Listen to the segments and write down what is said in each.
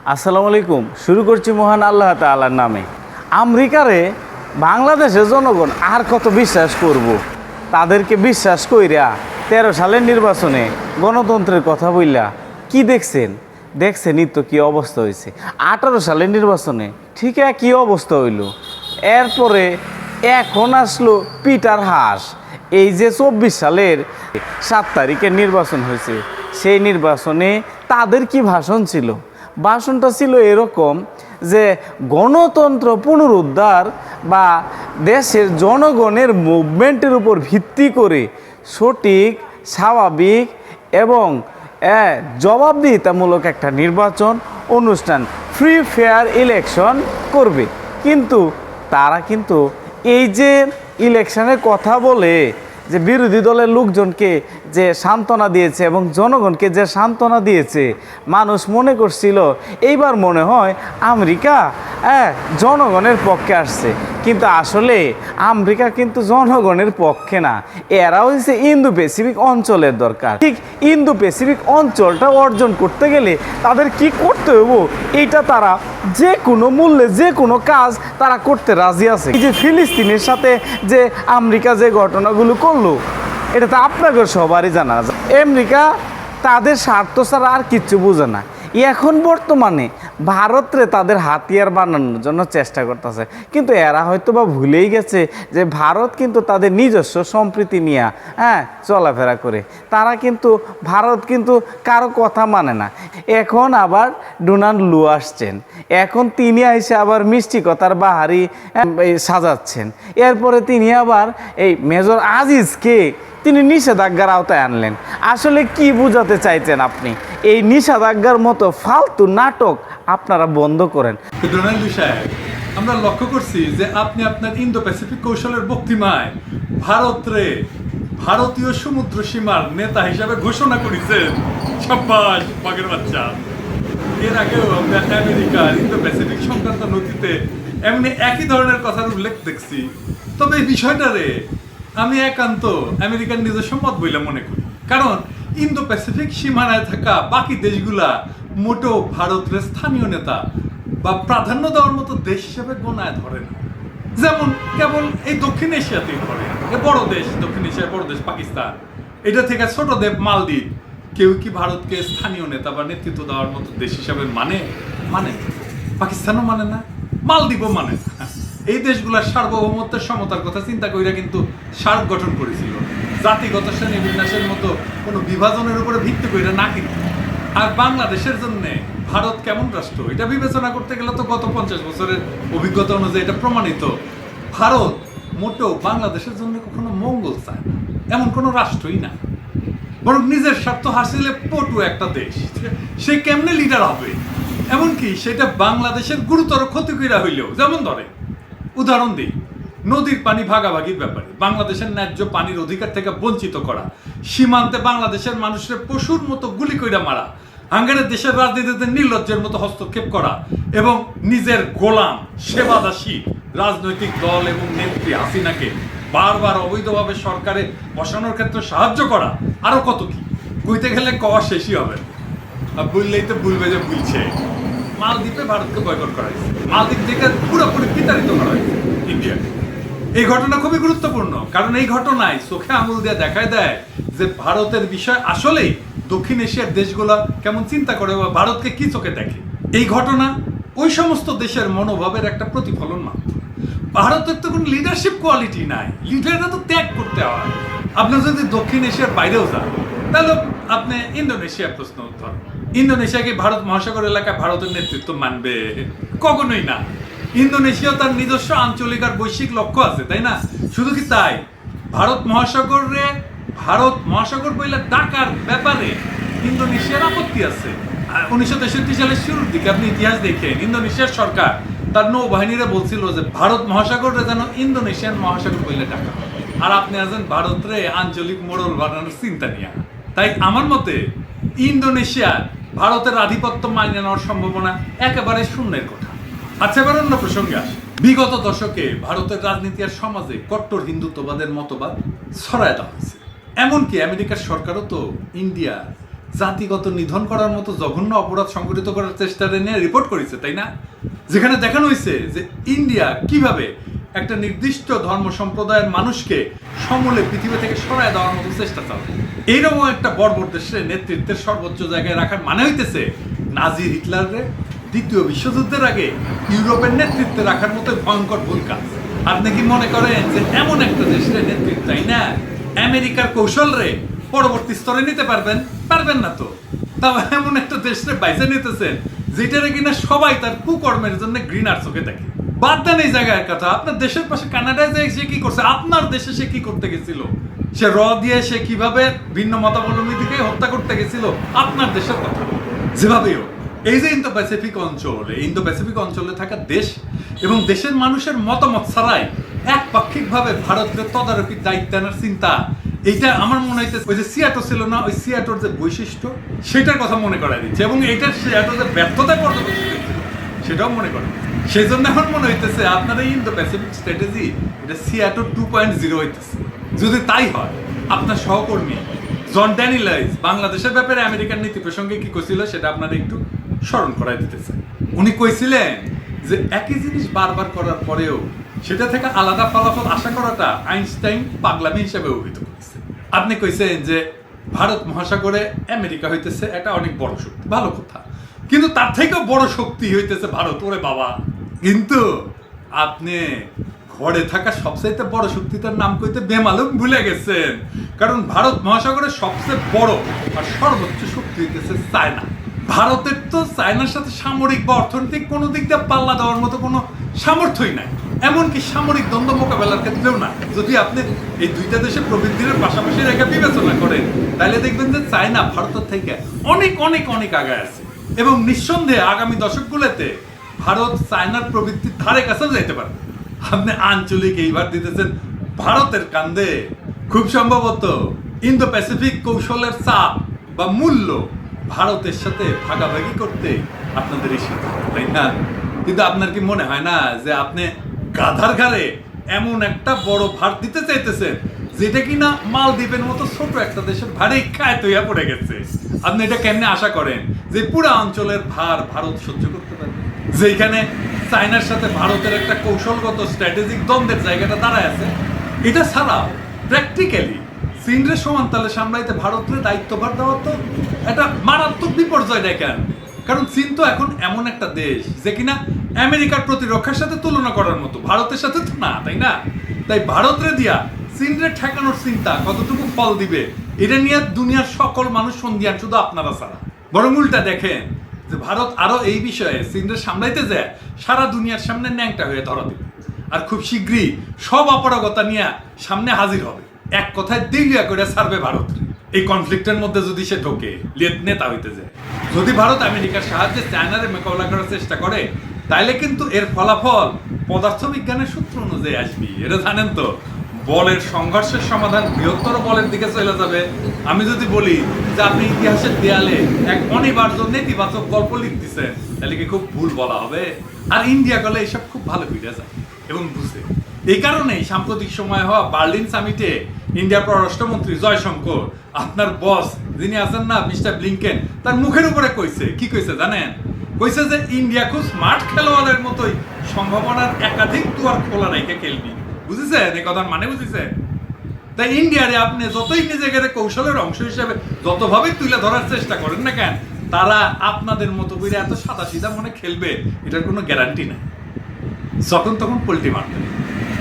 আসসালামু আলাইকুম। শুরু করছি মহান আল্লাহ তাআলার নামে। আমেরিকারে বাংলাদেশের জনগণ আর কত বিশ্বাস করব। তাদেরকে বিশ্বাস কইরা 13 সালের নির্বাচনে গণতন্ত্রের কথা বললা কি দেখছেনই তো কি অবস্থা হয়েছে। 18 সালের নির্বাচনে ঠিক একই অবস্থা হইল। এরপরে এখন আসলো পিটার হাস। এই যে 24 সালের 7 তারিখের নির্বাচন হয়েছে, সেই নির্বাচনে তাদের কি ভাষণ ছিল? ভাষণটা ছিল এরকম যে গণতন্ত্র পুনরুদ্ধার বা দেশের জনগণের মুভমেন্টের উপর ভিত্তি করে সঠিক, স্বাভাবিক এবং জবাবদিহিতামূলক একটা নির্বাচন অনুষ্ঠান, ফ্রি ফেয়ার ইলেকশন করবে। কিন্তু তারা কিন্তু এই যে ইলেকশনের কথা বলে যে বিরোধী দলের লোকজনকে যে সান্ত্বনা দিয়েছে এবং জনগণকে যে সান্ত্বনা দিয়েছে, মানুষ মনে করছিল এইবার মনে হয় আমেরিকা জনগণের পক্ষে আসছে। কিন্তু আসলে আমেরিকা কিন্তু জনগণের পক্ষে না, এরা হচ্ছে ইন্দো প্যাসিফিক অঞ্চলের দরকার। ঠিক ইন্দো প্যাসিফিক অঞ্চলটা অর্জন করতে গেলে তাদের কি করতে হইব, এইটা তারা যে কোনো মূল্যে যে কোনো কাজ তারা করতে রাজি আছে। এই যে ফিলিস্তিনের সাথে যে আমেরিকা যে ঘটনাগুলো করলো, এটা তো আপনাদের সবারই জানা যায়। আমেরিকা তাদের স্বার্থ ছাড়া আর কিচ্ছু বোঝে না। এখন বর্তমানে ভারতরে তাদের হাতিয়ার বানানোর জন্য চেষ্টা করতেছে, কিন্তু এরা হয়তো বা ভুলেই গেছে যে ভারত কিন্তু তাদের নিজস্ব সম্প্রীতি নিয়ে চলাফেরা করে। তারা কিন্তু ভারত কিন্তু কারো কথা মানে না। এখন আবার ডোনাল্ড লু আসছেন, এখন তিনি এসে আবার মিষ্টি কথার বাহারি সাজাচ্ছেন। এরপরে তিনি আবার এই মেজর আজিজকে তিনি নিষেধাজ্ঞার আওতায় আনলেন। আসলে কি বোঝাতে চাইছেন আপনি? এই নিষেধাজ্ঞার মতো ফালতু নাটক আপনারা বন্ধ করেন। ডোনাল্ড সাহেব, আমরা লক্ষ্য করছি যে আপনি আপনার ইন্দো প্যাসিফিক কৌশলের বক্তৃতায় ভারতীয় সমুদ্র সীমার নেতা হিসাবে ঘোষণা করেছেন। সাব্বাস বাঘের বাচ্চা। এর আগেও আমরা আমেরিকার ইন্দো প্যাসিফিক সংক্রান্ত নথিতে এমনি একই ধরনের কথার উল্লেখ দেখছি। তবে এই বিষয়টারে আমি একান্ত আমেরিকার নিজস্ব মত বলে মনে করি, কারণ ইন্দো প্যাসিফিক সীমানায় থাকা বাকি দেশগুলা মোটেও ভারতের স্থানীয় নেতা বা প্রাধান্য দেওয়ার মতো দেশ হিসেবে গোনায় ধরে না। যেমন কেবল এই দক্ষিণ এশিয়াতেই ধরে। বড় দেশ, দক্ষিণ এশিয়ার বড় দেশ পাকিস্তান, এটা থেকে ছোট দেশ মালদ্বীপ, কেউ কি ভারতকে স্থানীয় নেতা বা নেতৃত্ব দেওয়ার মতো দেশ হিসাবে মানে পাকিস্তানও মানে না, মালদ্বীপও মানে না। এই দেশগুলোর সার্বভৌমত্বের সমতার কথা চিন্তা কইরা কিন্তু সার্ক গঠন করেছিল, জাতিগত শ্রেণী বিন্যাসের মতো কোনো বিভাজনের উপরে ভিত্তি কইরা না। কিন্তু আর বাংলাদেশের জন্য ভারত কেমন রাষ্ট্র, এটা বিবেচনা করতে গেলে তো গত 50 বছরের অভিজ্ঞতা অনুযায়ী এটা প্রমাণিত, ভারত মোটেও বাংলাদেশের জন্য কখনো মঙ্গল চায় না, এমন কোনো রাষ্ট্রই না। বরং নিজের স্বার্থ হাসিলে পটু একটা দেশ, সে কেমনে লিডার হবে, এমনকি সেটা বাংলাদেশের গুরুতর ক্ষতি কইরা হইলেও। যেমন ধরে উদাহরণ দিই, নদীর পানি ভাগাভাগির ব্যাপারে বাংলাদেশের ন্যায্য পানির অধিকার থেকে বঞ্চিত করা, সীমান্তে বাংলাদেশের মানুষের পশুর মতো গুলি কইরা মারা, হাঙ্গেরের দেশের রাজনীতিতে নির্লজ্জের মতো হস্তক্ষেপ করা এবং নিজের গোলাম সেবাদাসী রাজনৈতিক দল এবং নেত্রী হাসিনাকে বারবার অবৈধভাবে সরকারে বসানোর ক্ষেত্রে সাহায্য করা, আরো কত কি কইতে গেলে কওয়া শেষই হবে। আর বললেই তো ভুলবে যে ভুলছে। মালদ্বীপে ভারতকে বয়কট করা হয়েছে, মালদ্বীপ থেকে পুরোপুরি বিতাড়িত করা হয়েছে ইন্ডিয়াকে। এই ঘটনা খুবই গুরুত্বপূর্ণ, কারণ এই ঘটনায় চোখে আঙুল দিয়ে দেখায় দেয় যে ভারতের বিষয় আসলেই দক্ষিণ এশিয়ার দেশগুলো কেমন চিন্তা করে বা ভারতকে কি চোখে দেখে। এই ঘটনা ওই সমস্ত দেশের মনোভাবের একটা প্রতিফলন মাত্র। ভারতের তো কোনো লিডারশিপ কোয়ালিটি নাই, লিডাররা তো ত্যাগ করতে হয়। আপনি যদি দক্ষিণ এশিয়ার বাইরেও যান, তাহলে আপনি ইন্দোনেশিয়ার প্রশ্ন ধরেন, ইন্দোনেশিয়াকে ভারত মহাসাগর এলাকায় ভারতের নেতৃত্ব মানবে? কখনোই না। ইন্দোনেশিয়া তার নিজস্ব আঞ্চলিক আর বৈশ্বিক লক্ষ্য আছে, তাই না? শুধু কি তাই, ভারত মহাসাগর বইলে ডাকার ব্যাপারে ইন্দোনেশিয়ার আপত্তি আছে। 1963 সালের শুরুর দিকে আপনি ইতিহাস দেখেন, ইন্দোনেশিয়ার সরকার তার নৌবাহিনীরা বলছিল যে ভারত মহাসাগরে যেন ইন্দোনেশিয়ান মহাসাগর বইলে ডাকা। আর আপনি আছেন ভারতরে আঞ্চলিক মোড়ল বানানোর চিন্তা নিয়ে। তাই আমার মতে ইন্দোনেশিয়া ভারতের আধিপত্য মানিয়ে নেওয়ার সম্ভাবনা একেবারে শূন্যের কথা। আচ্ছা, এবার অন্য প্রসঙ্গে আসে। বিগত দশকে ভারতের রাজনীতি আর সমাজে কট্টর হিন্দুত্ববাদের মতবাদ ছড়ায় দেওয়া হয়েছে। এমনকি আমেরিকার সরকারও তো ইন্ডিয়া জাতিগত নিধন করার মতো জঘন্য অপরাধ সংঘটিত করার চেষ্টা নিয়ে রিপোর্ট করেছে, তাই না? যেখানে দেখানো হয়েছে যে ইন্ডিয়া কিভাবে একটা নির্দিষ্ট ধর্ম সম্প্রদায়ের মানুষকে সমূলে পৃথিবী থেকে সরায় দেওয়ার মতো চেষ্টা চালায়। এইরকম একটা বর্বর দেশের নেতৃত্বের সর্বোচ্চ জায়গায় রাখার মানে হইতেছে নাজি হিটলারের দ্বিতীয় বিশ্বযুদ্ধের আগে ইউরোপের নেতৃত্বে রাখার মতো ভয়ঙ্কর ভুল কাজ। আপনি কি মনে করেন যে এমন একটা দেশের নেতৃত্ব, তাই না, আমেরিকার কৌশল রে পরবর্তী স্তরে নিতে পারবেন? পারবেন না তো। তাও এমন একটা দেশে বাইসে নিতেছেন যেটারে কিনা সবাই তার কুকর্মের জন্য ঘৃণার চোখে দেখে। বাদ দেন এই জায়গার কথা, আপনার দেশের পাশে কানাডায় যে সে কি করছে, আপনার দেশে সে কি করতে গেছিল, সে দিয়ে সে কিভাবে ভিন্ন মতাবলম্বীদেরকে হত্যা করতে গেছিল, আপনার দেশের কথা। যেভাবেই হোক, এই যে ইন্দো প্যাসিফিক অঞ্চল, এই ইন্দো প্যাসিফিক অঞ্চলে থাকা দেশ এবং দেশের মানুষের মতামত ছাড়াই একপাক্ষিকভাবে ভারতের তদারকির দায়িত্ব আনার চিন্তা, এইটা আমার মনে হইতেছে ওই যে সিয়াটো ছিল না, ওই সিয়াটোর যে বৈশিষ্ট্য সেটার কথা মনে করাই দিচ্ছে, এবং এইটার সিয়াটো যে ব্যর্থতায় পর্যবেসিত হয়েছিল সেটাও মনে করে। সেই জন্য এখন মনে হইতেছে আপনার এই ইন্দো প্যাসিফিক স্ট্র্যাটেজি এটা সিয়াটো 2.0 হইতেছে। যদি তাই হয়, আপনার সহকর্মী জন ড্যানিয়েলস বাংলাদেশের ব্যাপারে আমেরিকার নীতি প্রসঙ্গে কি কইছিল সেটা আপনারা একটু স্মরণ করাই দিতেছে। উনি কইছিলেন যে একই জিনিস বারবার করার পরেও সেটা থেকে আলাদা ফলাফল আশা করাটা আইনস্টাইন পাগলামি হিসেবে অভিহিত করেছে। আপনি কইছেন যে ভারত মহাসাগরে আমেরিকা হইতেছে একটা অনেক বড় শক্তি, ভালো কথা, কিন্তু তার থেকেও বড় শক্তি হইতেছে ভারত। ওরে বাবা, কিন্তু আপনি ঘরে থাকা সবচাইতে বড় শক্তিটার নাম কইতে বেমালুম ভুলে গেছেন। কারণ ভারত মহাসাগরের সবচেয়ে বড় আর সর্বোচ্চ শক্তি হইতেছে চায়না। ভারতের তো চায়নার সাথে সামরিক বা অর্থনৈতিক কোনো দিক দিয়ে পাল্লা দেওয়ার মতো কোনো সামর্থ্যই নাই, এমনকি সামরিক দ্বন্দ্ব মোকাবেলার ক্ষেত্রেও না। যদি আপনি এই দুইটা দেশের প্রবৃদ্ধির পাশাপাশি রেখে বিবেচনা করেন, তাহলে দেখবেন যে চায়না ভারতের থেকে অনেক অনেক অনেক আগায় আছে, এবং নিঃসন্দেহে আগামী দশকগুলোতে ভারত চায়নার প্রবৃত্তির ধারে কাছেও যেতে পারবে। আপনি আঞ্চলিক এইবার দিতেছেন ভারতের কান্দে। খুব সম্ভবত ইন্দো প্যাসিফিক কৌশলের চাপ বা মূল্য ভারতের সাথে ভাগাভাগি করতে আপনাদের এই সিদ্ধান্ত, তাই না? কিন্তু আপনার কি মনে হয় না যে আপনি গাধার ঘাড়ে এমন একটা বড় ভার দিতে চাইতেছেন যেটা কিনা মালদ্বীপের মতো ছোট একটা দেশের ভারে খায় তৈয়া পড়ে গেছে? আপনি এটা কেমনে আশা করেন যে পুরা অঞ্চলের ভার ভারত সহ্য করতে পারবে, যেখানে চায়নার সাথে ভারতের একটা কৌশলগত স্ট্র্যাটেজিক দ্বন্দ্বের জায়গাটা দাঁড়ায় আছে? এটা ছাড়াও প্র্যাকটিক্যালি চীনরে সমান তালে সামলাইতে ভারতের দায়িত্বভার দেওয়া তো একটা মারাত্মক বিপর্যয় ডেকে আনবে। কারণ চীন তো এখন এমন একটা দেশ যে কিনা আমেরিকার প্রতিরক্ষার সাথে তুলনা করার মতো, ভারতের সাথে তো না, তাই না? তাই ভারতরে দিয়া চীনরে ঠেকানোর চিন্তা কতটুকু ফল দিবে এটা নিয়ে দুনিয়ার সকল মানুষ সন্ধিয়ান, শুধু আপনারা ছাড়া। বরং উল্টা দেখেন যে ভারত আরো এই বিষয়ে চীনরে সামলাইতে যায় সারা দুনিয়ার সামনে ন্যাংটা হয়ে ধরা দিবে, আর খুব শীঘ্রই সব অপারগতা নিয়ে সামনে হাজির হবে। এক কথায় দিলিয়া করে ছাড়বে ভারত এই কনফ্লিক্টের মধ্যে যদি সে ঢোকে, নেতা হইতে যায়। যদি ভারত আমেরিকার সাহায্যে চায়নারে মোকাবেলা করার চেষ্টা করে, তাইলে কিন্তু এর ফলাফল পদার্থবিজ্ঞানের সূত্র অনুযায়ী আসবে। এটা জানেন তো, বলের সংঘর্ষের সমাধান বৃহত্তর বলের দিকে চলে যাবে। আমি যদি বলি যে আপনি ইতিহাসের দেয়ালে এক অনিবার্য নেতিবাচক গল্প লিখতেছেন, তাহলে কি খুব ভুল বলা হবে? আর ইন্ডিয়া গেলে এসব খুব ভালো বুঝে যায় এবং বুঝে। এই কারণেই সাম্প্রতিক সময় হওয়া বার্লিন সামিটে ইন্ডিয়ার পররাষ্ট্রমন্ত্রী জয়শঙ্কর, আপনার বস যিনি আছেন না মিস্টার ব্লিংকেন, তার মুখের উপরে কইছে, কি কইছে জানেন? কইছে যে ইন্ডিয়া খুব স্মার্ট খেলোয়াড়ের মতোই সম্ভাবনার একাধিক দুয়ার খোলা রেখে খেলবি। বুঝেছেন এই কথার মানে? বুঝেছেন? তাই ইন্ডিয়ারে আপনি যতই নিজেকে কৌশলের অংশ হিসেবে যতভাবে তুলে ধরার চেষ্টা করেন না কেন, তারা আপনাদের মতো করে এত সাদা সিধা মনে খেলবে এটার কোনো গ্যারান্টি নাই। যখন তখন পোল্টি মারবে।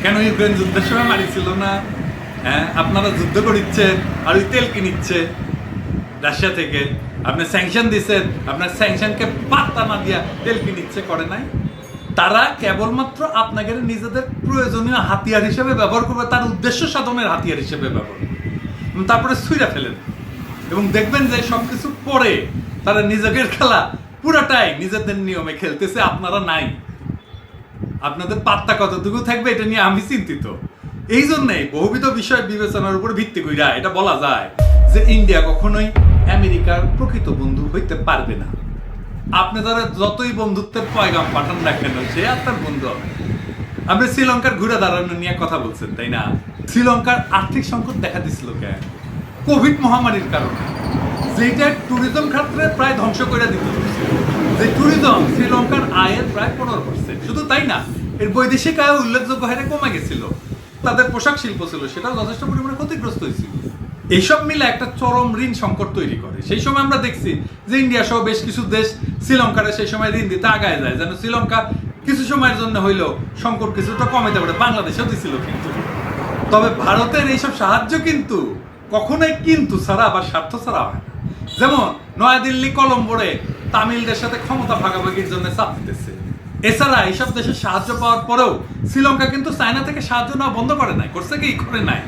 কেন ইউক্রেন যুদ্ধের সময় মারিছিল না? হ্যাঁ, আপনারা যুদ্ধ করিচ্ছেন আর ওই তেল কিনিচ্ছে রাশিয়া থেকে। আপনি স্যাংশন দিচ্ছেন, আপনার স্যাংশনকে পাত্তা না দিয়া তেল কিনিচ্ছে, করে নাই? তারা কেবলমাত্র আপনাকে নিজেদের প্রয়োজনীয় হাতিয়ার হিসেবে ব্যবহার করবে, তার উদ্দেশ্য সাধনের হাতিয়ার হিসেবে ব্যবহার করবে, তারপরে ছুঁড়া ফেলেন। এবং দেখবেন যে সবকিছু পরে তারা নিজেদের খেলা পুরাটাই নিজেদের নিয়মে খেলতেছে, আপনারা নাই। আপনাদের পাত্তা কতটুকু থাকবে এটা নিয়ে আমি চিন্তিত। এই জন্যই বহুবিধ বিষয় বিবেচনার উপর ভিত্তি কইরা এটা বলা যায় যে ইন্ডিয়া কখনোই আমেরিকার প্রকৃত বন্ধু হইতে পারবে না। আপনি তারা যতই বন্ধুত্বের পয়গাম পাঠান না কেন, সে আপনার বন্ধু হবে। আপনি শ্রীলঙ্কার ঘুরে দাঁড়ানো নিয়ে কথা বলছেন, তাই না? শ্রীলঙ্কার আর্থিক সংকট দেখা দিছিল কেন? কোভিড মহামারীর কারণে। যেটা ট্যুরিজম ক্ষেত্রে প্রায় ধ্বংস করে দিতে হচ্ছে। যে ট্যুরিজম শ্রীলঙ্কার আয়ের প্রায় 15%। শুধু তাই না, এর বৈদেশিক আয় উল্লেখযোগ্য হারে কমে গেছিল। তাদের পোশাক শিল্প ছিল, সেটাও যথেষ্ট পরিমাণে ক্ষতিগ্রস্ত হয়েছিল। এইসব মিলে একটা চরম ঋণ সংকট তৈরি করে। সেই সময় আমরা দেখছি যে ইন্ডিয়া সহ বেশ কিছু দেশ শ্রীলঙ্কারে সেই সময় ঋণ দিতে আগায় যায়, যেন শ্রীলঙ্কা কিছু সময়ের জন্য হইলেও সংকট কিছুটা কমাইতে পারে। বাংলাদেশেও দিছিল কিন্তু। তবে ভারতের এইসব সাহায্য কিন্তু কখনোই কিন্তু ছাড়া বা স্বার্থ ছাড়া হয় না। যেমন নয়াদিল্লি কলম্বোরে তামিলদের সাথে ক্ষমতা ভাগাভাগির জন্য চাপ দিতেছে। এছাড়া এইসব দেশের সাহায্য পাওয়ার পরেও শ্রীলঙ্কা কিন্তু চায়না থেকে সাহায্য নেওয়া বন্ধ করে নাই, করছে কি করে নাই।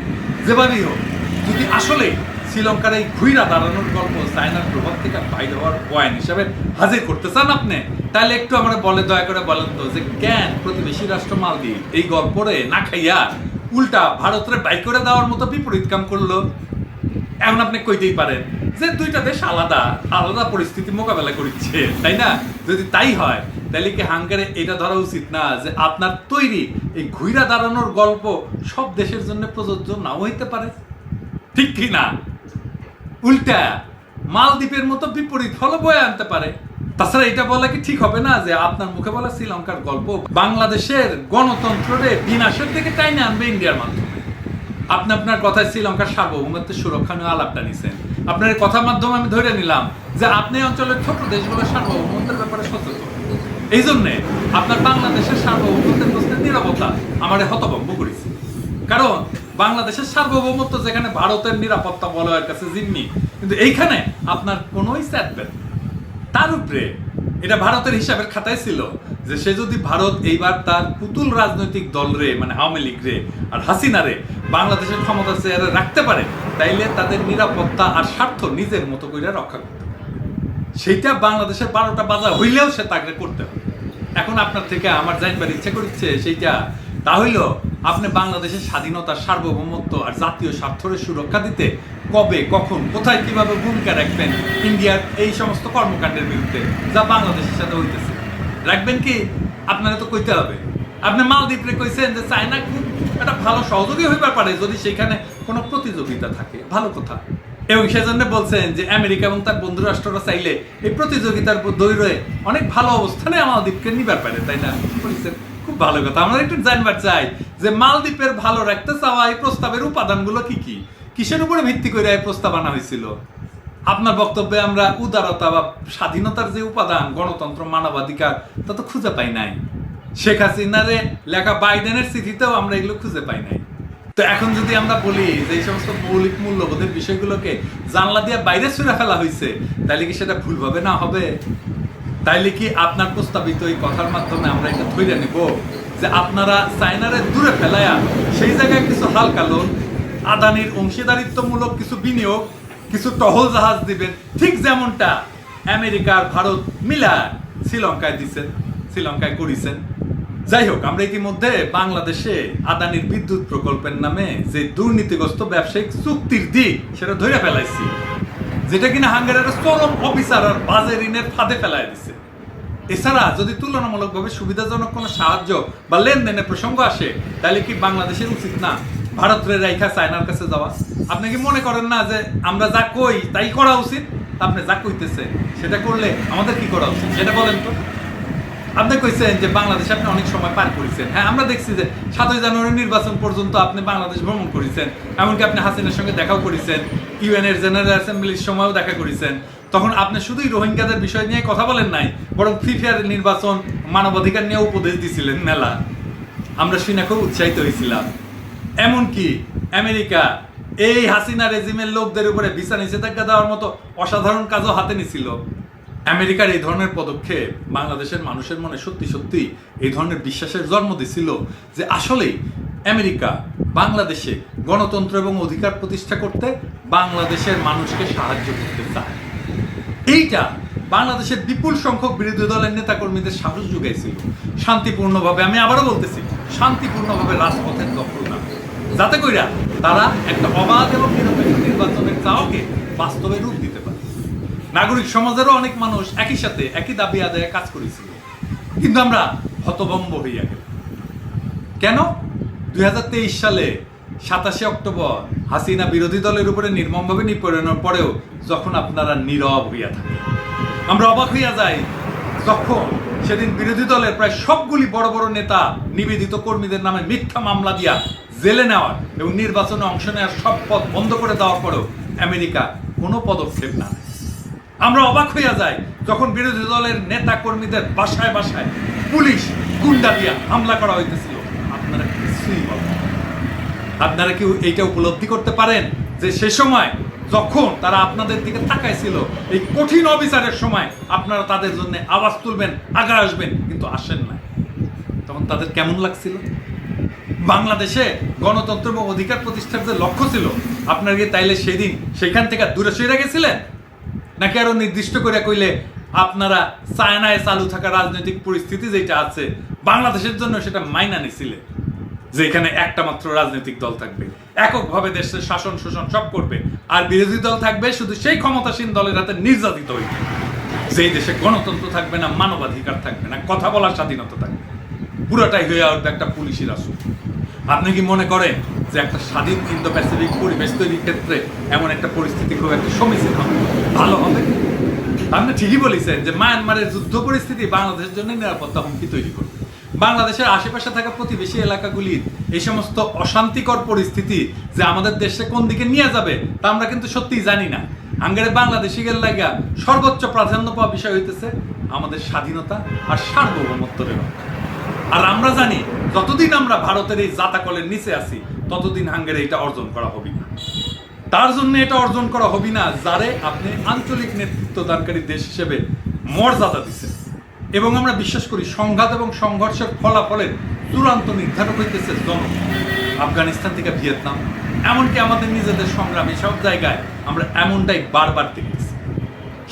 যেভাবেই হোক, যদি আসলে শ্রীলঙ্কার এই ঘুইরা দাঁড়ানোর গল্প চায়নার প্রভাব থেকে বাইরে হওয়ার পয়েন্ট হিসাবে হাজির করতে চান আপনি, তাহলে একটু আমরা বলে দয়া করে বলেন তো যে কেন প্রতিবেশী রাষ্ট্র মালদ্বীপ এই গল্পরে না খাইয়া উল্টা ভারতের বাই করে দেওয়ার মতো বিপরীত কাম করলো। এখন আপনি কইতেই পারেন যে দুইটা দেশ আলাদা আলাদা পরিস্থিতি মোকাবেলা করছে, তাই না? যদি তাই হয় তাহলে কি হাঙ্গারে এটা ধরা উচিত না যে আপনার তৈরি এই ঘুইরা দাঁড়ানোর গল্প সব দেশের জন্য প্রযোজ্য নাও হইতে পারে, ঠিক কি না? উল্টা মালদ্বীপের মতো বিপরীত ফল বয়ে আনতে পারে। তাছাড়া এটা বলা কি ঠিক হবে না যে আপনার মুখে বলা শ্রীলঙ্কার গল্প বাংলাদেশের গণতন্ত্রের বিনাশের দিকে টাইনে আনবে ইন্ডিয়ার মাধ্যমে? আপনি আপনার কথায় শ্রীলঙ্কার সার্বভৌমত্বের সুরক্ষা নিয়ে আলাপটা নিছেন। আপনার এই কথার মাধ্যমে আমি ধরে নিলাম যে আপনি অঞ্চলের ছোট দেশগুলোর সার্বভৌমত্বের ব্যাপারে সচেতন। এই জন্যে আপনার বাংলাদেশের সার্বভৌমত্বের প্রশ্নের নিরাপত্তা আমার হতভম্ব করেছে। কারণ বাংলাদেশের সার্বভৌমত্ব যেখানে ভারতের নিরাপত্তা বলয়ের কাছে জিম্মি, কিন্তু এইখানে আপনার কোনোই স্যাটবেন। তার উপরে এটা ভারতের হিসাবের খাতায় ছিল যে সে যদি ভারত এইবার তার পুতুল রাজনৈতিক দল রে মানে আওয়ামী লীগ রে আর হাসিনা রে বাংলাদেশের ক্ষমতা চেয়ারে রাখতে পারে, তাইলে তাদের নিরাপত্তা আর স্বার্থ নিজের মতো করে রক্ষা করতে হবে। সেইটা বাংলাদেশের 12টা বাজার হইলেও সে তাকে করতে হবে। এখন আপনার থেকে আমার জানবার ইচ্ছা করছে সেইটা, তা হইল আপনি বাংলাদেশের স্বাধীনতা, সার্বভৌমত্ব আর জাতীয় স্বার্থের সুরক্ষা দিতে কবে, কখন, কোথায়, কিভাবে ভূমিকা রাখবেন ইন্ডিয়ার এই সমস্ত কর্মকাণ্ডের বিরুদ্ধে যা বাংলাদেশের সাথে হইতেছে? রাখবেন কি? আপনারা তো কইতে হবে। আপনি মালদ্বীপে কইছেন যে চায়না খুব একটা ভালো সহযোগী হইবার পারে যদি সেখানে কোনো প্রতিযোগিতা থাকে, ভালো কথা। এবং সেজন্য বলছেন যে আমেরিকা এবং তার বন্ধু রাষ্ট্ররা চাইলে এই প্রতিযোগিতার দৈর্ঘ্যে অনেক ভালো অবস্থানে মালদ্বীপকে নিবার পারে, তাই না? বলছেন খুব ভালো কথা। আমরা একটু জানবার চাই যে মালদ্বীপের ভালো রাখতে চাওয়া এই প্রস্তাবের উপাদানগুলো কি কি, কিসের উপরে ভিত্তি করে এই প্রস্তাব আনা হয়েছিল? আপনার বক্তব্যে আমরা উদারতা বা স্বাধীনতার যে উপাদান, গণতন্ত্র, মানবাধিকার, তা তো খুঁজে পাই নাই। শেখ হাসিনারে লেখা বাইডেনের চিঠিতেও আমরা এগুলো খুঁজে পাই নাই। তো এখন যদি আমরা বলি যে এই সমস্ত মৌলিক মূল্যবোধের বিষয়গুলোকে জানলা দিয়ে বাইরে ছুঁড়ে ফেলা হয়েছে, তাহলে কি সেটা ভুলভাবে না হবে? তাইলে কি আপনার প্রস্তাবিত এই কথার মাধ্যমে আমরা এটা ধরে নেব যে আপনারা চায়নারে দূরে ফেলায়া সেই জায়গায় কিছু হালকা লোন, আদানির অংশীদারিত্বমূলক কিছু বিনিয়োগ, কিছু টহল জাহাজ দিবেন, ঠিক যেমনটা আমেরিকা আর ভারত মিলা শ্রীলঙ্কায় দিচ্ছেন, শ্রীলঙ্কায় করেছেন? যাই হোক, আমরা ইতিমধ্যে বাংলাদেশে আদানির বিদ্যুৎ প্রকল্পের নামে যে দুর্নীতিগ্রস্ত ব্যবসায়িক চুক্তির দিক সেটা ধরে ফেলাইছি, যেটা কিনা হাঙ্গেরির চরম অফিসার আর বাজে ঋণের ফাঁদে ফেলাই দিছে। এছাড়া যদি তুলনামূলকভাবে সুবিধাজনক কোনো সাহায্য বা লেনদেনের প্রসঙ্গ আসে, তাহলে কি বাংলাদেশের উচিত না ভারতের রেখা চায়নার কাছে যাওয়া? আপনি কি মনে করেন না যে আমরা যা কই তাই করা উচিত? আপনি যা কইতেছে সেটা করলে আমাদের কি করা উচিত সেটা বলেন তো। আপনি কইছেন যে বাংলাদেশে আপনি অনেক সময় পার করেছেন। হ্যাঁ, আমরা দেখছি যে 7ই জানুয়ারি নির্বাচন পর্যন্ত আপনি বাংলাদেশ ভ্রমণ করেছেন, এমনকি আপনি হাসিনার সঙ্গে দেখাও করেছেন, ইউএনের জেনারেল অ্যাসেম্বলির সময়ও দেখা করেছেন। তখন আপনি শুধুই রোহিঙ্গাদের বিষয় নিয়ে কথা বলেন নাই, বরং ফ্রি ফেয়ার নির্বাচন, মানবাধিকার নিয়ে উপদেশ দিছিলেন মেলা। আমরা শুনে খুব উৎসাহিত হয়েছিলাম। এমনকি আমেরিকা এই হাসিনা রেজিমের লোকদের উপরে ভিসা নিষেধাজ্ঞা দেওয়ার মতো অসাধারণ কাজও হাতে নিছিল। আমেরিকার এই ধরনের পদক্ষেপ বাংলাদেশের মানুষের মনে সত্যি সত্যি এই ধরনের বিশ্বাসের জন্ম দিছিল যে আসলেই আমেরিকা বাংলাদেশে গণতন্ত্র এবং অধিকার প্রতিষ্ঠা করতে বাংলাদেশের মানুষকে সাহায্য করতে চায়। এইটা বাংলাদেশের বিপুল সংখ্যক বিরোধী দলের নেতাকর্মীদের সাহস যোগাইছিল শান্তিপূর্ণভাবে, আমি আবারও বলতেছি, শান্তিপূর্ণভাবে রাজপথের দখল না, যাতে কইরা তারা একটা অবাধ এবং নিরপেক্ষ নির্বাচনের চাওয়াকে বাস্তবে রূপ দিতে পারে। নাগরিক সমাজেরও অনেক মানুষ একই সাথে একই দাবি আদায়ে কাজ করেছিল, কিন্তু আমরা হতভম্ব হইয়া গেল। কেন? 2023 সালে 27 অক্টোবর হাসিনা বিরোধী দলের উপরে নির্মমভাবে নিপীড়নের পরেও যখন আপনারা নীরব হইয়া থাকেন, আমরা অবাক হইয়া যাই যখন সেদিন বিরোধী দলের প্রায় সবগুলি বড় বড় নেতা নিবেদিত কর্মীদের নামে মিথ্যা মামলা দিয়া জেলে নেওয়ার এবং নির্বাচনে অংশ নেওয়ার সব পথ বন্ধ করে দেওয়ার পরেও আমেরিকা কোনো পদক্ষেপ না নেয়। আমরা অবাক হইয়া যাই যখন বিরোধী দলের নেতা কর্মীদের বাসায় বাসায় পুলিশ গুন্ডা দিয়া হামলা করা হইতেছিল, আপনারা কিছুই বলেন না। আপনারা কি এইটা উপলব্ধি করতে পারেন যে সে সময় যখন তারা আপনাদের দিকে তাকাইছিল, এই কঠিন অবিচারের সময় আপনারা তাদের জন্য আওয়াজ তুলবেন, আগে আসবেন, কিন্তু আসেন না? তখন তাদের কেমন লাগছিল? বাংলাদেশে গণতন্ত্র এবং অধিকার প্রতিষ্ঠার যে লক্ষ্য ছিল, আপনারা কি তাইলে সেদিন সেখান থেকে দূরে সরে গেছিলেন? নাকি আরো নির্দিষ্ট করে কইলে আপনারা চায়নায় চালু থাকা রাজনৈতিক পরিস্থিতি যেটা আছে বাংলাদেশের জন্য সেটা মাইনা নিছিলেন, যে এখানে একটা মাত্র রাজনৈতিক দল থাকবে, এককভাবে দেশের শাসন শোষণ সব করবে, আর বিরোধী দল থাকবে শুধু সেই ক্ষমতাসীন দলের হাতে নির্যাতিত হইবে, যেই দেশে গণতন্ত্র থাকবে না, মানবাধিকার থাকবে না, কথা বলার স্বাধীনতা থাকবে, পুরোটাই হয়ে উঠবে একটা পুলিশি রাষ্ট্র। আপনি কি মনে করেন যে একটা স্বাধীন ইন্দো প্যাসিফিক পরিবেশ তৈরির ক্ষেত্রে এমন একটা পরিস্থিতি খুব একটা সমীচীন হবে, ভালো হবে? আপনি ঠিকই বলেছেন যে মায়ানমারের যুদ্ধ পরিস্থিতি বাংলাদেশের জন্য নিরাপত্তা হুমকি তৈরি করবে। বাংলাদেশের আশেপাশে থাকা প্রতিবেশী এলাকাগুলির এই সমস্ত অশান্তিকর পরিস্থিতি যে আমাদের দেশে কোন দিকে নিয়ে যাবে তা আমরা কিন্তু সত্যিই জানি না। আঙ্গারে বাংলাদেশিদের লাগা সর্বোচ্চ প্রাধান্য পাওয়া বিষয় হইতেছে আমাদের স্বাধীনতা আর সার্বভৌমত্বের রক্ষা। আর আমরা জানি যতদিন আমরা ভারতের এই জাতাকলের নিচে আছি ততদিন হাঙ্গেরে এটা অর্জন করা হবে না। তার জন্য এটা অর্জন করা হবে না যারে আপনি আঞ্চলিক নেতৃত্ব দানকারী দেশ হিসেবে মর্যাদা দিচ্ছেন। এবং আমরা বিশ্বাস করি সংঘাত এবং সংঘর্ষের ফলাফলের চূড়ান্ত নির্ধারক হইতেছে জনগণ। আফগানিস্তান থেকে ভিয়েতনাম, এমনকি আমাদের নিজেদের সংগ্রামে সব জায়গায় আমরা এমনটাই বারবার দেখতেছি।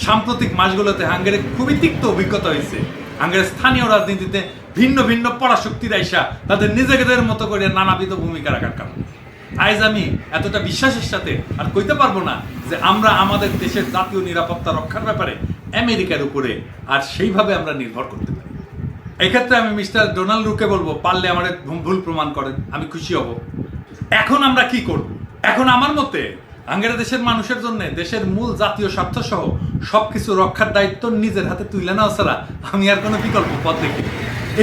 সাম্প্রতিক মাসগুলোতে হাঙ্গেরে খুবই তিক্ত অভিজ্ঞতা হয়েছে। হাঙ্গেরের স্থানীয় রাজনীতিতে ভিন্ন ভিন্ন পরাশক্তির আইসা তাদের নিজেদের মতো করে নানাবিধ ভূমিকা রাখার কারণে আজ আমি এতটা বিশ্বাসের সাথে আর কইতে পারবো না যে আমরা আমাদের দেশের জাতীয় নিরাপত্তা রক্ষার ব্যাপারে আমেরিকার উপরে আর সেইভাবে আমরা নির্ভর করতে পারি। এক্ষেত্রে আমি মিস্টার ডোনাল্ড রুকে বলবো, পারলে আমার ভুল প্রমাণ করেন, আমি খুশি হব। এখন আমরা কি করব? এখন আমার মতে আঙ্গেরা দেশের মানুষের জন্য দেশের মূল জাতীয় স্বার্থ সহ সবকিছু রক্ষার দায়িত্ব নিজের হাতে তুলে নেওয়া ছাড়া আমি আর কোনো বিকল্প পথ দেখি।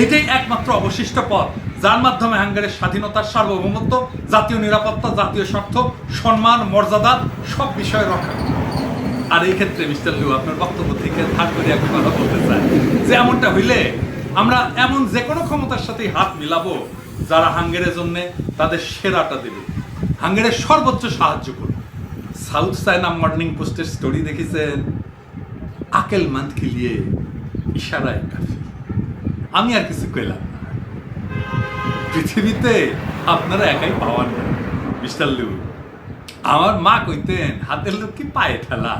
এইটাই একমাত্র অবশিষ্ট পথ যার মাধ্যমে হাঙ্গেরির স্বাধীনতার সার্বভৌমত্ব, জাতীয় নিরাপত্তা, জাতীয় স্বার্থ, সম্মান, মর্যাদা সব বিষয়ে রক্ষা। আর এই ক্ষেত্রে মিস্টার লিউ আপনার বক্তব্য থেকে ধার করে একটা কথা বলতে চাই যে এমনটা হইলে আমরা এমন যে কোনো ক্ষমতার সাথেই হাত মিলাবো যারা হাঙ্গেরির জন্য তাদের সেরাটা দেবে, হাঙ্গেরির সর্বোচ্চ সাহায্য করবে। সাউথ চায়না মর্নিং পোস্টের স্টোরি দেখেছেন? আকেলমন্দ কে লিয়ে ইশারায় কাফি। আমি আর কিছু কইলাম না। পৃথিবীতে আপনারা একাই পাওয়ার না মিস্টার লিউ। আমার মা কইতেন হাতের লোক কি পায়ে ঠেলা।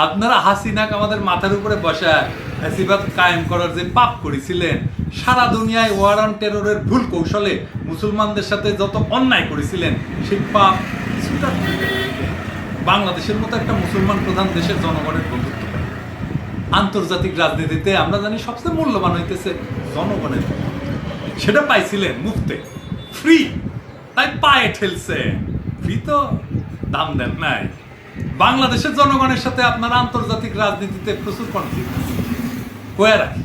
আপনারা হাসিনাক আমাদের মাথার উপরে বসায় ফ্যাসিবাদ কায়েম করার যে পাপ করেছিলেন, সারা দুনিয়ায় ওয়ার অন টেররের ভুল কৌশলে মুসলমানদের সাথে যত অন্যায় করেছিলেন সেই পাপ কিছুটা বাংলাদেশের মতো একটা মুসলমান প্রধান দেশের জনগণের বন্ধুত্ব পায়। আন্তর্জাতিক রাজনীতিতে আমরা জানি সবচেয়ে মূল্যবান হইতেছে জনগণের, সেটা পাইছিলেন মুফতে, ফ্রি, তাই পায়ে ঠেলছে। ফ্রি তো দাম দেন নাই। বাংলাদেশের জনগণের সাথে আপনারা আন্তর্জাতিক রাজনীতিতে প্রচুর কনফ্লিক্ট কয়ে রাখি,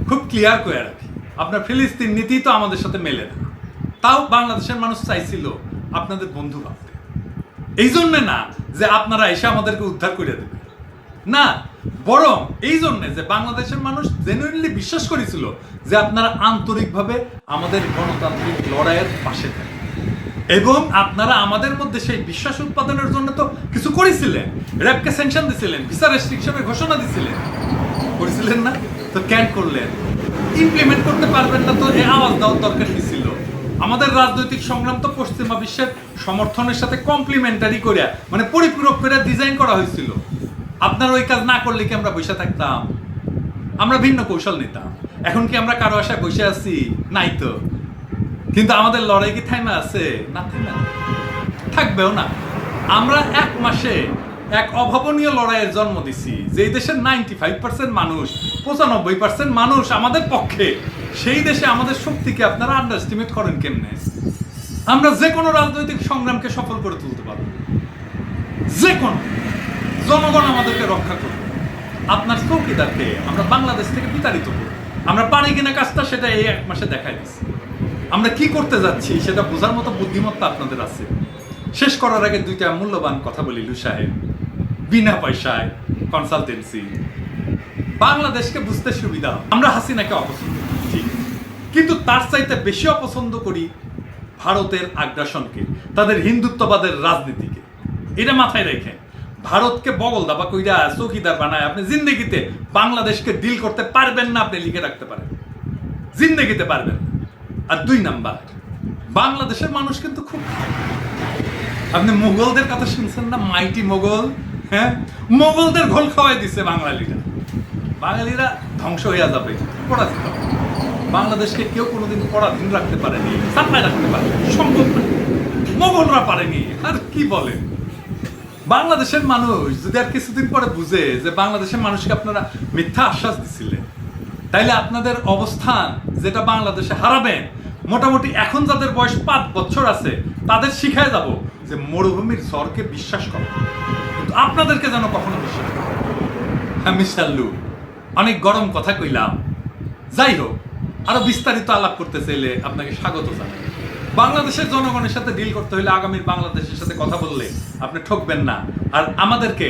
খুব ক্লিয়ার কয়ে রাখি। আপনার ফিলিস্তিন নীতি তো আমাদের সাথে মেলে না, তাও বাংলাদেশের মানুষ চাইছিল আপনাদের বন্ধু ভাবতে। এই জন্য না যে আপনারা এসে আমাদেরকে উদ্ধার করে দেবেন, না, বরং এই জন্য যে বাংলাদেশের মানুষ জেনুইনলি বিশ্বাস করেছিল যে আপনারা আন্তরিকভাবে আমাদের গণতান্ত্রিক লড়াইয়ের পাশে থাকেন এবং আপনারা আমাদের মধ্যে সেই বিশ্বাস উৎপাদনের জন্য তো কিছু করেছিলেন। র্যাবকে স্যাংশন দিছিলেন, ভিসা রেস্ট্রিকশনের ঘোষণা দিছিলেন, করেছিলেন না? তো কেন করলেন? ইমপ্লিমেন্ট করতে পারবেন না তো এই আওয়াজ দেওয়ার দরকার কি ছিল? আমাদের রাজনৈতিক সংগ্রাম তো পশ্চিমা বিশ্বের সমর্থনের সাথে কমপ্লিমেন্টারি করে, মানে পরিপূরক করে ডিজাইন করা হয়েছিল। আপনার ওই কাজ না করলে কি আমরা বসে থাকতাম? আমরা ভিন্ন কৌশল নিতাম। এখন কি আমরা কারো আশায় বসে আছি? নাই তো। কিন্তু আমাদের লড়াই কি থাইমা আছে? না, থাইমা থাকবেও না। আমরা এক মাসে এক অভাবনীয় লড়াইয়ের জন্ম দিছি। যে দেশের 95% মানুষ, 95% মানুষ আমাদের পক্ষে, সেই দেশে আমাদের শক্তিকে আপনারা আন্ডারএস্টিমেট করেন কেমনে? আমরা যে কোনো রাজনৈতিক সংগ্রামকে সফল করে তুলতে পারবো, যে কোনো। জনগণ আমাদেরকে রক্ষা করবে। আপনার চৌকিদারকে আমরা বাংলাদেশ থেকে বিতাড়িত করব। আমরা পারি কিনা কাজটা সেটা এই 1 মাসে দেখাই দিচ্ছি। আমরা কি করতে যাচ্ছি সেটা বোঝার মতো বুদ্ধিমত্তা আপনাদের আছে। শেষ করার আগে 2টা মূল্যবান কথা বলি লু সাহেব। বিনা পয়সায় কনসালটেন্সি বাংলাদেশকে বুঝতে সুবিধা। আমরা হাসিনাকে অপছন্দ করি ঠিক, কিন্তু তার চাইতে বেশি অপছন্দ করি ভারতের আগ্রাসনকে, তাদের হিন্দুত্ববাদের রাজনীতিকে। এটা মাথায় রেখে ভারতকে বগল দাবা কইরা চৌকিদার বানায় আপনি জিন্দেগিতে বাংলাদেশকে ডিল করতে পারবেন না। আপনি লিখে রাখতে পারেন, জিন্দেগিতে পারবেন। আর 2 নাম্বার, বাংলাদেশের মানুষ কিন্তু খুব, আপনি মোগলদের কথা শুনছেন না, মাইটি মোগল? হ্যাঁ, মোগলদের ঘোল খাওয়াই দিচ্ছে বাঙালিরা। বাঙালিরা ধ্বংস হইয়া যাবে, পরাজিত হবে। বাংলাদেশকে কেউ কোনোদিন পরাধীন রাখতে পারেনি, চাপায় রাখতে পারেনি, সম্ভব না। মোগলরা পারেনি। আর কি বলেন, বাংলাদেশের মানুষ যদি আর কিছুদিন পরে বুঝে যে বাংলাদেশের মানুষকে আপনারা মিথ্যা আশ্বাস দিছিলেন, তাইলে আপনাদের অবস্থান যেটা বাংলাদেশে হারাবেন, মোটামুটি এখন যাদের বয়স 5 বছর আছে তাদের শিখায় যাব যে মরুভূমির ঝড়কে বিশ্বাস করো, কিন্তু আপনাদেরকে যেন কখনো বিশ্বাস করো। হ্যাঁ মিস্টার লু, অনেক গরম কথা কইলাম। যাই হোক, আরো বিস্তারিত আলাপ করতে চাইলে আপনাকে স্বাগত জানাই। বাংলাদেশের জনগণের সাথে ডিল করতে হলে আগামীর বাংলাদেশের সাথে কথা বললে আপনি ঠকবেন না। আর আমাদেরকে